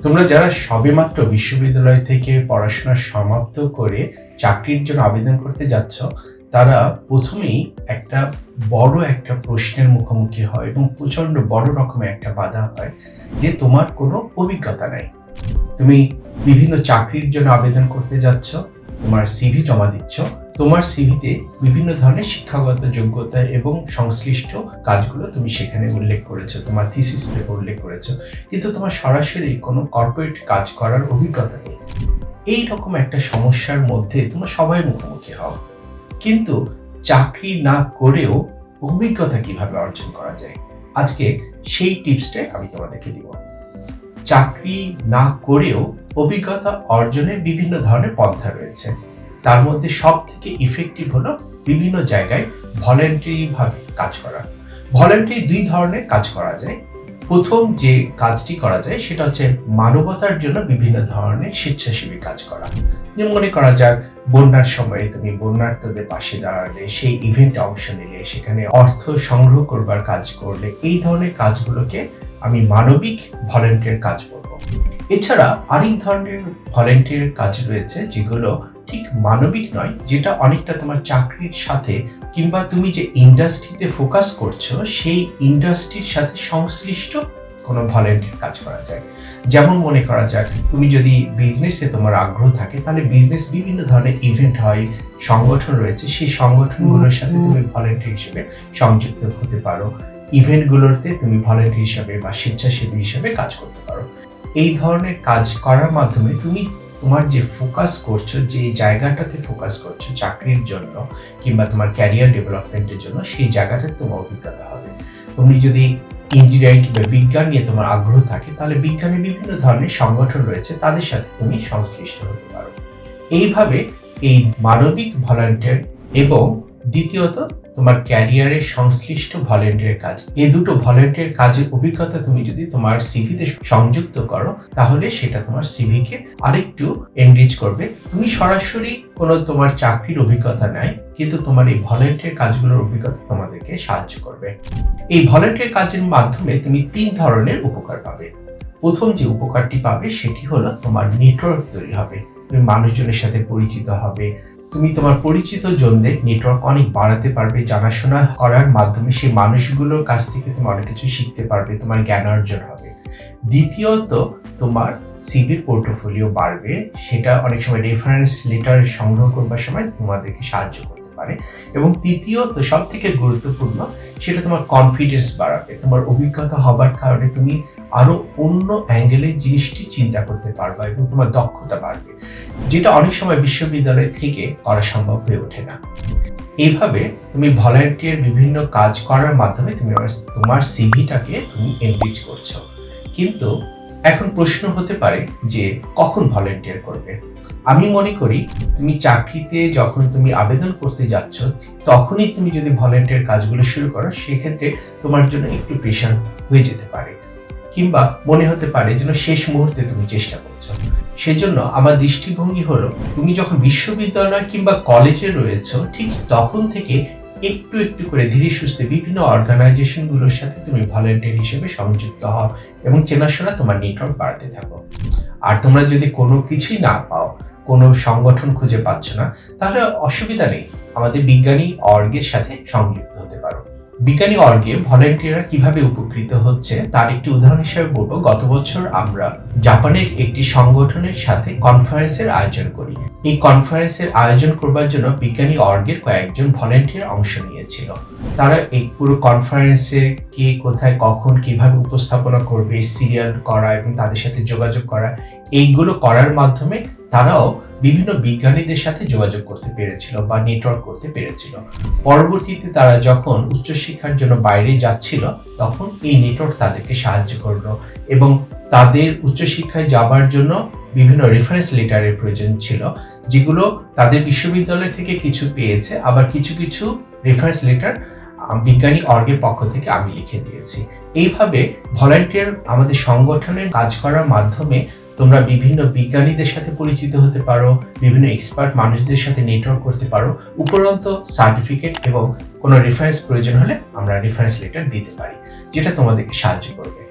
তোমরা যারা সবেমাত্র বিশ্ববিদ্যালয় থেকে পড়াশোনা সমাপ্ত করে চাকরির জন্য আবেদন করতে যাচ্ছ, তারা প্রথমেই একটা প্রশ্নের মুখোমুখি হয় এবং প্রচন্ড বড় রকমের একটা বাধা হয় যে তোমার কোনো অভিজ্ঞতা নাই। তুমি বিভিন্ন চাকরির জন্য আবেদন করতে যাচ্ছ, তোমার সিভি জমা দিচ্ছ, তোমার সিভিতে বিভিন্ন ধরনের শিক্ষাগত যোগ্যতা এবং সংশ্লিষ্ট কাজগুলো তুমি সেখানে উল্লেখ করেছো, তোমার থিসিস পেপার উল্লেখ করেছো, কিন্তু তোমার সরাসরি কোনো কর্পোরেট কাজ করার অভিজ্ঞতা নেই। এই রকম একটা সমস্যার মধ্যে তোমরা সবাই মুখোমুখি হও। কিন্তু চাকরি না করেও অভিজ্ঞতা কিভাবে অর্জন করা যায়, আজকে সেই টিপসটাই আমি তোমাদেরকে দিব। চাকরি না করেও অভিজ্ঞতা অর্জনের বিভিন্ন ধরনের পন্থা রয়েছে। তার মধ্যে সব থেকে ইফেক্টিভ হলো বিভিন্ন জায়গায় ভলেন্টারি ভাবে কাজ করা। ভলেন্টারি দুই ধরনের কাজ করা যায়। প্রথম যে কাজটি করা যায় সেটা হচ্ছে মানবতার জন্য বিভিন্ন ধরনের স্বেচ্ছাসেবী কাজ করা। যেমন মনে করা যাক, বন্যার সময়ে তুমি বন্যার্তদের পাশে দাঁড়ালে, সেই ইভেন্টে অংশ নিলে, সেখানে অর্থ সংগ্রহ করবার কাজ করলে, এই ধরনের কাজগুলোকে আমি মানবিক ভলেন্টিয়ার কাজ বলবো। এছাড়া আরেক ধরনের ভলেন্টিয়ার কাজ রয়েছে যেগুলো ঠিক মানবিক নয়, যেটা অনেকটা তোমার চাকরির সাথে কিংবা তুমি যে ইন্ডাস্ট্রিতে ফোকাস করছো সেই ইন্ডাস্ট্রির সাথে সংশ্লিষ্ট কোনো ভলেন্টিয়ার কাজ করা যায়। যেমন মনে করা যাক, তুমি যদি বিজনেসে তোমার আগ্রহ থাকে, তাহলে বিজনেস বিভিন্ন ধরনের ইভেন্ট হয়, সংগঠন রয়েছে, সেই সংগঠনগুলোর সাথে তুমি ভলেন্টিয়ার হিসেবে সংযুক্ত হতে পারো। ইভেন্টগুলোতে তুমি ভলেন্টিয়ার হিসেবে বা স্বেচ্ছাসেবী হিসেবে কাজ করতে পারো। এই ধরনের কাজ করার মাধ্যমে তুমি তোমার যে ফোকাস করছো, যে জায়গাটাতে ফোকাস করছো চাকরির জন্য কিংবা তোমার ক্যারিয়ার ডেভেলপমেন্টের জন্য, সেই জায়গাটাতে তোমার অভিজ্ঞতা হবে। তুমি যদি ইঞ্জিনিয়ারিং কিংবা বিজ্ঞান নিয়ে তোমার আগ্রহ থাকে, তাহলে বিজ্ঞানের বিভিন্ন ধরনের সংগঠন রয়েছে, তাদের সাথে তুমি সংশ্লিষ্ট হতে পারো। এইভাবে এই মানবিক ভলান্টিয়ার এবং দ্বিতীয়ত তোমার ক্যারিয়ারের সংশ্লিষ্ট ভলেন্টিয়ার কাজ, এই দুটো ভলেন্টিয়ার কাজের অভিজ্ঞতা তুমি যদি তোমার সিভিতে সংযুক্ত করো, তাহলে সেটা তোমার সিভিকে আরেকটু এনরিচ করবে। তুমি সরাসরি কোনো তোমার চাকরির অভিজ্ঞতা নাই, কিন্তু তোমার এই ভলেন্টিয়ার কাজগুলোর অভিজ্ঞতা তোমাদেরকে সাহায্য করবে। এই ভলেন্টিয়ার কাজের মাধ্যমে তুমি 3 ধরনের উপকার পাবে। প্রথম যে উপকারটি পাবে সেটি হলো তোমার নেটওয়ার্ক তৈরি হবে, তুমি মানুষজনের সাথে পরিচিত হবে, তুমি তোমার পরিচিত জনদের নেটওয়ার্ক অনেক বাড়াতে পারবে। জানাশোনা করার মাধ্যমে সেই মানুষগুলোর কাছ থেকে তুমি অনেক কিছু শিখতে পারবে, তোমার জ্ঞান অর্জন হবে। দ্বিতীয়ত, তোমার সিভির পোর্টফোলিও বাড়বে, সেটা অনেক সময় রেফারেন্স লেটার সংগ্রহ করবার সময় তোমাদেরকে সাহায্য করতে পারে। এবং তৃতীয়ত, সব থেকে গুরুত্বপূর্ণ, সেটা তোমার কনফিডেন্স বাড়াবে। তোমার অভিজ্ঞতা হবার কারণে তুমি আরো অন্য অ্যাঙ্গেলে জিনিসটি চিন্তা করতে পারবা এবং তোমার দক্ষতা বাড়বে, যেটা অনেক সময় বিশ্ববিদ্যালয় থেকে করা সম্ভব হয়ে ওঠে না। এইভাবে তুমি ভলান্টিয়ার বিভিন্ন কাজ করার মাধ্যমে তুমি তোমার সিভিটাকে তুমি এনরিচ করছো। কিন্তু এখন প্রশ্ন হতে পারে যে কখন ভলান্টিয়ার করবে। আমি মনে করি তুমি চাকরিতে যখন তুমি আবেদন করতে যাচ্ছ, তখনই তুমি যদি ভলান্টিয়ার কাজগুলো শুরু করো, সেক্ষেত্রে তোমার জন্য একটু প্রেশার হয়ে যেতে পারে, কিংবা মনে হতে পারে যেন শেষ মুহূর্তে তুমি চেষ্টা করছো। সেজন্য আমার দৃষ্টিভঙ্গি হলো, তুমি যখন বিশ্ববিদ্যালয় কিংবা কলেজে রয়েছো, ঠিক তখন থেকে একটু একটু করে ধীরে সুস্থে বিভিন্ন অর্গানাইজেশনগুলোর সাথে তুমি ভলান্টিয়ার হিসেবে সংযুক্ত হও এবং চেনাশোনা তোমার নেটওয়ার্ক বাড়াতে থাকো। আর তোমরা যদি কোনো কিছুই না পাও, কোনো সংগঠন খুঁজে পাচ্ছ না, তাহলে অসুবিধা নেই, আমাদের বিজ্ঞানী অর্গের সাথে সংযুক্ত হতে পারো। বিজ্ঞানী অর্গে ভলান্টিয়াররা কিভাবে উপকৃত হচ্ছে তার একটি উদাহরণ হিসেবে বলবো, গত বছর আমরা জাপানের একটি সংগঠনের সাথে কনফারেন্সের আয়োজন করি। এই কনফারেন্সের আয়োজন করবার জন্য বিজ্ঞানী অর্গের কয়েকজন ভলান্টিয়ার অংশ নিয়েছিল। তারা এই পুরো কনফারেন্সে কে কোথায় কখন কিভাবে উপস্থাপনা করবে, সিরিয়াল করা এবং তাদের সাথে যোগাযোগ করা, এইগুলো করার মাধ্যমে তারাও বিভিন্ন বিজ্ঞানীদের সাথে যোগাযোগ করতে পেরেছিল বা নেটওয়ার্ক করতে পেরেছিল। পরবর্তীতে তারা যখন উচ্চশিক্ষার জন্য বাইরে যাচ্ছিল, তখন এই নেটওয়ার্ক তাদেরকে সাহায্য করলো এবং তাদের উচ্চশিক্ষায় যাবার জন্য বিভিন্ন রেফারেন্স লেটারের প্রয়োজন ছিল, যেগুলো তাদের বিশ্ববিদ্যালয় থেকে কিছু পেয়েছে, আবার কিছু কিছু রেফারেন্স লেটার বিজ্ঞানী অর্গের পক্ষ থেকে আমি লিখে দিয়েছি। এইভাবে ভলান্টিয়ার আমাদের সংগঠনের কাজ করার মাধ্যমে তোমরা বিভিন্ন বিজ্ঞানীদের সাথে পরিচিত হতে পারো, বিভিন্ন এক্সপার্ট মানুষদের সাথে নেটওয়ার্ক করতে পারো, উপরন্ত সার্টিফিকেট এবং কোনো রেফারেন্স প্রয়োজন হলে আমরা রেফারেন্স লেটার দিতে পারি, যেটা তোমাদেরকে সাহায্য করবে।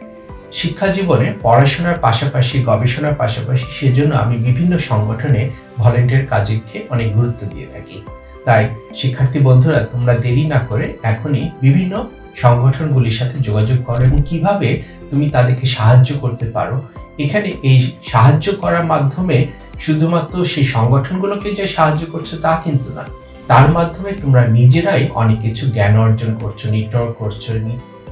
শিক্ষা জীবনে পড়াশোনার পাশাপাশি গবেষণার পাশাপাশি সেজন্য আমি বিভিন্ন সংগঠনে ভলেন্টিয়ার কাজকে অনেক গুরুত্ব দিয়ে থাকি। তাই শিক্ষার্থী বন্ধুরা, তোমরা দেরি না করে এখনই বিভিন্ন সংগঠনগুলির সাথে যোগাযোগ করো এবং কিভাবে তুমি তাদেরকে সাহায্য করতে পারো। এখানে এই সাহায্য করার মাধ্যমে শুধুমাত্র সেই সংগঠনগুলোকে যে সাহায্য করছো তা কিন্তু না, তার মাধ্যমে তোমরা নিজেরাই অনেক কিছু জ্ঞান অর্জন করছো, নেটওয়ার্ক করছো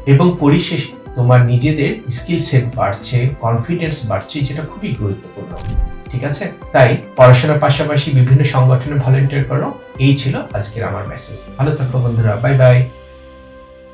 এবং পরিশেষে তোমার নিজেদের স্কিল সেট বাড়ছে, কনফিডেন্স বাড়ছে, যেটা খুবই গুরুত্বপূর্ণ। ঠিক আছে? তাই পড়াশোনার পাশাপাশি বিভিন্ন সংগঠনে ভলেন্টিয়ার করো। এই ছিল আজকের আমার মেসেজ। ভালো থাকো বন্ধুরা, বাই বাই।